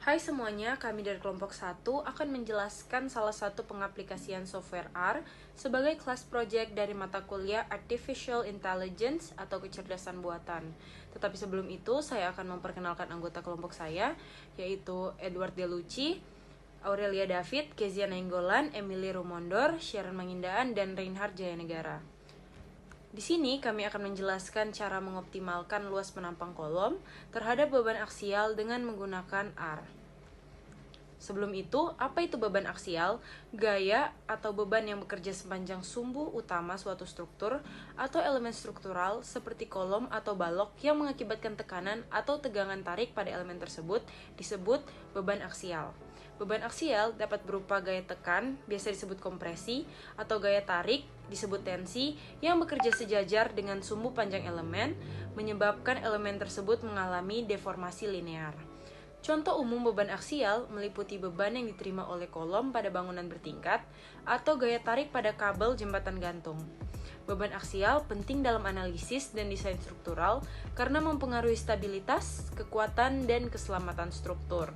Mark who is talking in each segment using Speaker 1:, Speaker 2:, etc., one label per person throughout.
Speaker 1: Hai semuanya, kami dari kelompok 1 akan menjelaskan salah satu pengaplikasian software R sebagai kelas project dari mata kuliah Artificial Intelligence atau kecerdasan buatan. Tetapi sebelum itu, saya akan memperkenalkan anggota kelompok saya, yaitu Edward Delucci, Aurelia David, Kezia Nainggolan, Emily Rumondor, Sharon Mangindaan, dan Reinhard Jayanegara. Di sini kami akan menjelaskan cara mengoptimalkan luas penampang kolom terhadap beban aksial dengan menggunakan R. Sebelum itu, apa itu beban aksial? Gaya atau beban yang bekerja sepanjang sumbu utama suatu struktur atau elemen struktural seperti kolom atau balok yang mengakibatkan tekanan atau tegangan tarik pada elemen tersebut disebut beban aksial. Beban aksial dapat berupa gaya tekan, biasa disebut kompresi, atau gaya tarik, disebut tensi, yang bekerja sejajar dengan sumbu panjang elemen, menyebabkan elemen tersebut mengalami deformasi linear. Contoh umum beban aksial meliputi beban yang diterima oleh kolom pada bangunan bertingkat, atau gaya tarik pada kabel jembatan gantung. Beban aksial penting dalam analisis dan desain struktural karena mempengaruhi stabilitas, kekuatan, dan keselamatan struktur.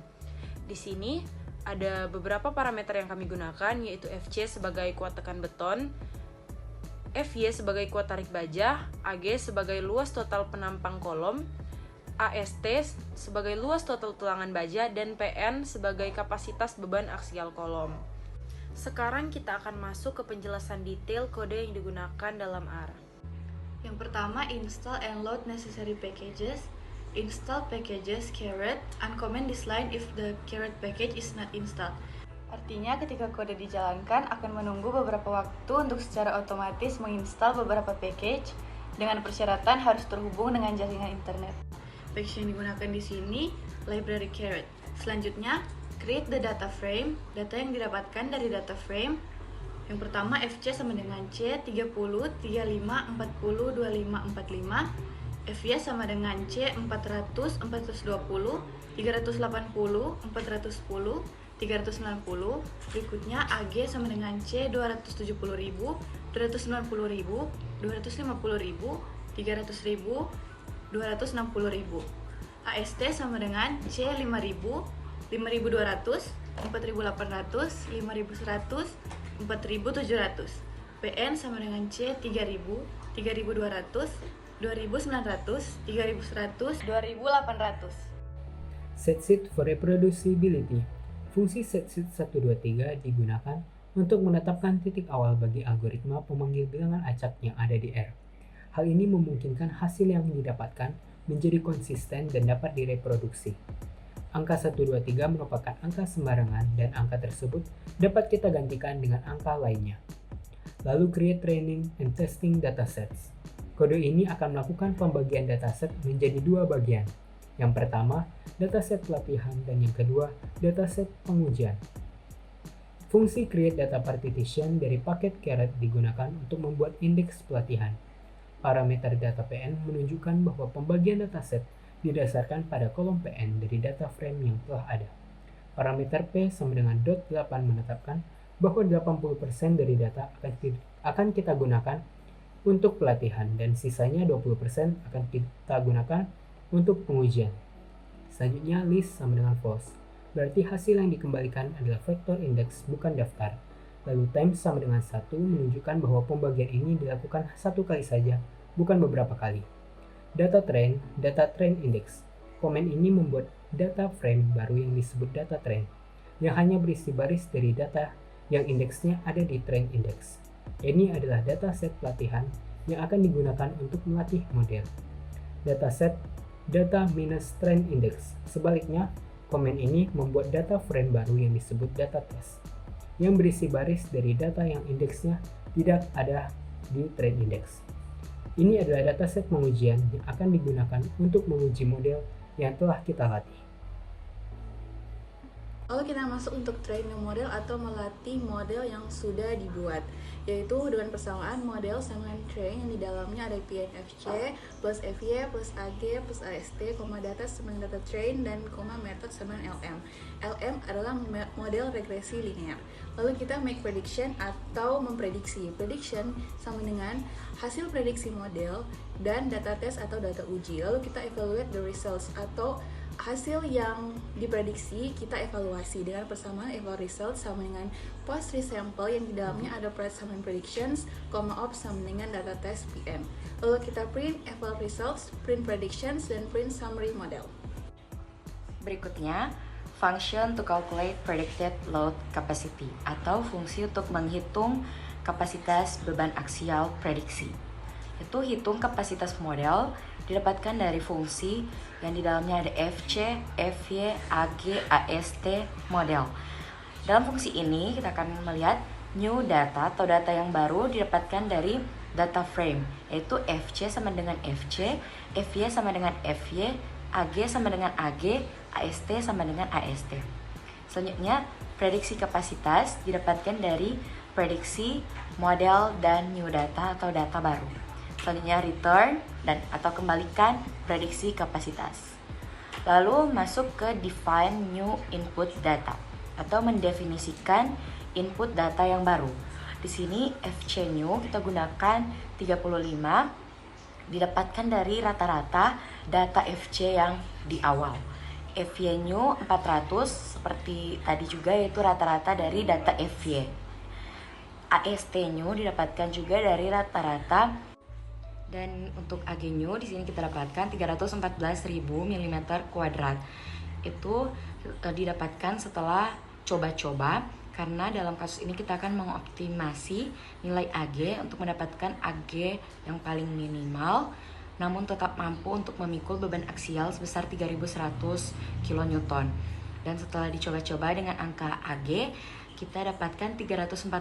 Speaker 1: Di sini, ada beberapa parameter yang kami gunakan, yaitu FC sebagai kuat tekan beton, FY sebagai kuat tarik baja, AG sebagai luas total penampang kolom, AST sebagai luas total tulangan baja, dan PN sebagai kapasitas beban aksial kolom. Sekarang kita akan masuk ke penjelasan detail kode yang digunakan dalam R.
Speaker 2: Yang pertama, install and load necessary packages. Install packages uncomment this line if the package is not installed. Artinya ketika kode dijalankan akan menunggu beberapa waktu untuk secara otomatis menginstal beberapa package dengan persyaratan harus terhubung dengan jaringan internet. Package yang digunakan di sini library caret. Selanjutnya, create the data frame. Data yang didapatkan dari data frame yang pertama FC sama dengan C 30, 35, 40, 25, 45. FY sama dengan C 400, 420, 380, 410, 390. Berikutnya AG sama dengan C 270.000, 290.000, 250.000, 300.000, 260.000. AST sama dengan C 5.000, 5.200, 4.800, 5.100, 4.700. PN sama dengan C 3.000, 3.200, 2.900, 3.100, 2.800.
Speaker 3: SetSheet for reproducibility. Fungsi setSheet 123 digunakan untuk menetapkan titik awal bagi algoritma pemanggil bilangan acak yang ada di R. Hal ini memungkinkan hasil yang didapatkan menjadi konsisten dan dapat direproduksi. Angka 123 merupakan angka sembarangan dan angka tersebut dapat kita gantikan dengan angka lainnya. Lalu create training and testing datasets. Kode ini akan melakukan pembagian dataset menjadi dua bagian. Yang pertama, dataset pelatihan, dan yang kedua, dataset pengujian. Fungsi create data partition dari paket caret digunakan untuk membuat indeks pelatihan. Parameter data PN menunjukkan bahwa pembagian dataset didasarkan pada kolom PN dari data frame yang telah ada. Parameter P sama dengan .8 menetapkan bahwa 80% dari data akan kita gunakan untuk pelatihan dan sisanya 20% akan kita gunakan untuk pengujian. Selanjutnya list sama dengan false, berarti hasil yang dikembalikan adalah vektor indeks bukan daftar. Lalu times sama dengan 1 menunjukkan bahwa pembagian ini dilakukan satu kali saja, bukan beberapa kali. Data train index. Komen ini membuat data frame baru yang disebut data train, yang hanya berisi baris dari data yang indeksnya ada di train index. Ini adalah dataset pelatihan yang akan digunakan untuk melatih model. Dataset data minus train index. Sebaliknya, komen ini membuat data frame baru yang disebut data test, yang berisi baris dari data yang indeksnya tidak ada di train index. Ini adalah dataset pengujian yang akan digunakan untuk menguji model yang telah kita latih.
Speaker 2: Lalu kita masuk untuk training model atau melatih model yang sudah dibuat, yaitu dengan persamaan model sama dengan train yang di dalamnya ada PNFC plus FY plus AG plus AST, data sama dengan data train, dan method sama dengan LM. LM adalah model regresi linear. Lalu kita make prediction atau memprediksi. Prediction sama dengan hasil prediksi model dan data test atau data uji. Lalu kita evaluate the results atau hasil yang diprediksi kita evaluasi dengan persamaan eval result sama dengan post resample yang di dalamnya ada persamaan predictions, op sama dengan data test PM. Lalu kita print eval results, print predictions, dan print summary model.
Speaker 4: Berikutnya, function to calculate predicted load capacity atau fungsi untuk menghitung kapasitas beban aksial prediksi. Itu hitung kapasitas model didapatkan dari fungsi yang di dalamnya ada FC, FY, AG, AST model. Dalam fungsi ini kita akan melihat new data atau data yang baru didapatkan dari data frame, yaitu FC sama dengan FC, FY sama dengan FY, AG sama dengan AG, AST sama dengan AST. Selanjutnya, prediksi kapasitas didapatkan dari prediksi, model, dan new data atau data baru. Selanjutnya return dan atau kembalikan prediksi kapasitas. Lalu masuk ke define new input data atau mendefinisikan input data yang baru. Di sini FC new kita gunakan 35 didapatkan dari rata-rata data FC yang di awal. FY new 400 seperti tadi juga yaitu rata-rata dari data FY. AST new didapatkan juga dari rata-rata. Dan untuk AG new di sini kita dapatkan 314.000 mm². Itu didapatkan setelah coba-coba karena dalam kasus ini kita akan mengoptimasi nilai AG untuk mendapatkan AG yang paling minimal namun tetap mampu untuk memikul beban aksial sebesar 3.100 kN. Dan setelah dicoba-coba dengan angka AG kita dapatkan 314.000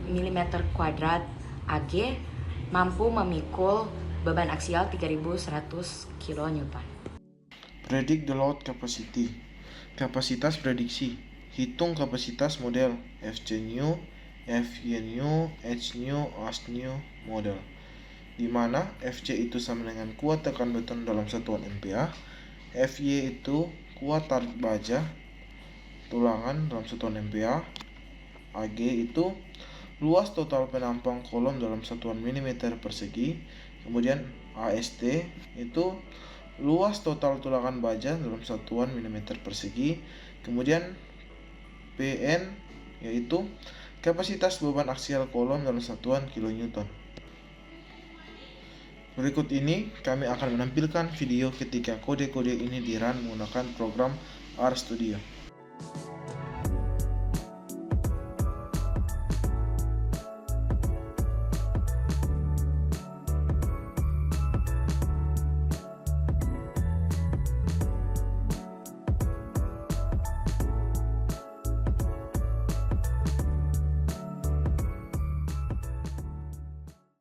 Speaker 4: mm² AG mampu memikul beban aksial 3.100 kN.
Speaker 5: Predict the load capacity. Kapasitas prediksi. Hitung kapasitas model FC new, FY new, H new, AS new model. Di mana FC itu sama dengan kuat tekan beton dalam satuan MPa, FY itu kuat tarik baja tulangan dalam satuan MPa, AG itu luas total penampang kolom dalam satuan milimeter persegi, kemudian AST itu luas total tulangan baja dalam satuan milimeter persegi, kemudian PN yaitu kapasitas beban aksial kolom dalam satuan kilonewton. Berikut ini kami akan menampilkan video ketika kode-kode ini di-run menggunakan program RStudio.